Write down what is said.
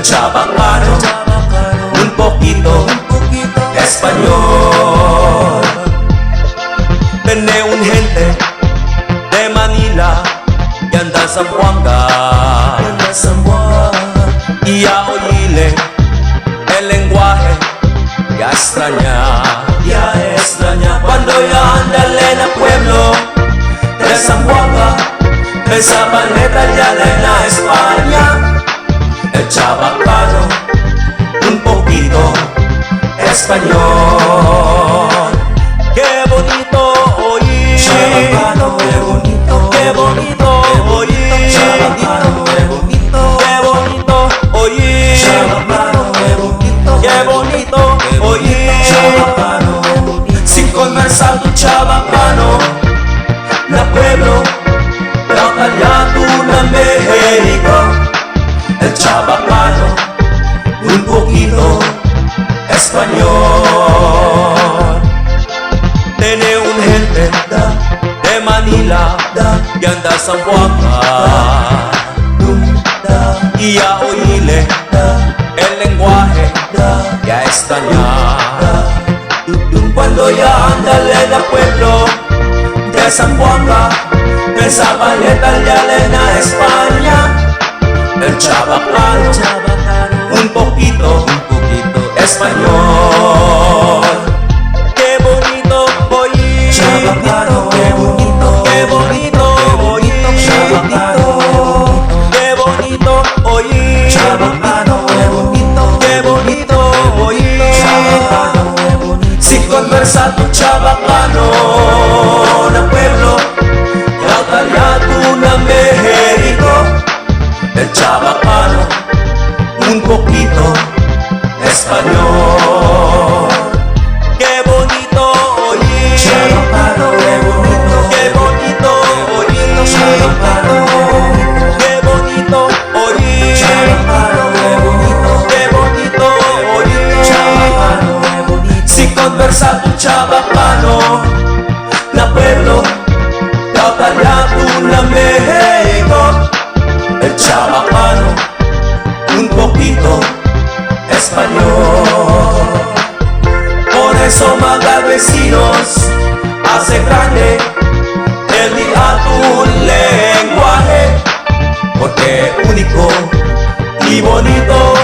el chabacano, un poquito español. Tiene un gente de Manila que anda en Zamboanga, y a oírle el lenguaje ya extraña. Cuando ya anda en el pueblo de Zamboanga, de Zabaleta y Arena, España, el chabacano, un poquito español. Qué bonito oír, chabacano, qué bonito, qué bonito oír, chabacano, qué bonito, qué bonito oír, chabacano, qué bonito, qué bonito oír, chabacano, sin conversar tu chabacano, la pueblo, la Callatu, la México, el chabacano, un poquito español. Tiene un gente de Manila que anda a Zamboanga, y a oírle el lenguaje ya extraña. Cuando ya anda en el pueblo de Zamboanga, de Zabaleta y Arena, España, el chabacano, un poquito español. Qué bonito oír, chabacano, qué bonito, qué bonito oír, chabacano, qué bonito oír, chabacano, qué bonito, qué bonito oír, chabacano, sin conversar tu chabacano, la pueblo, la Callatu, la México, el chabacano, un poquito español. Qué bonito oír, chabacano, qué bonito, qué bonito oír, chabacano, qué bonito oír, chabacano, qué bonito, qué bonito oír, chabacano, sin conversar tu chabacano, la pueblo, la Callatu, la México, el chabacano, un poquito español. Por eso manda vecinos, hace grande el día tu lenguaje, porque único y bonito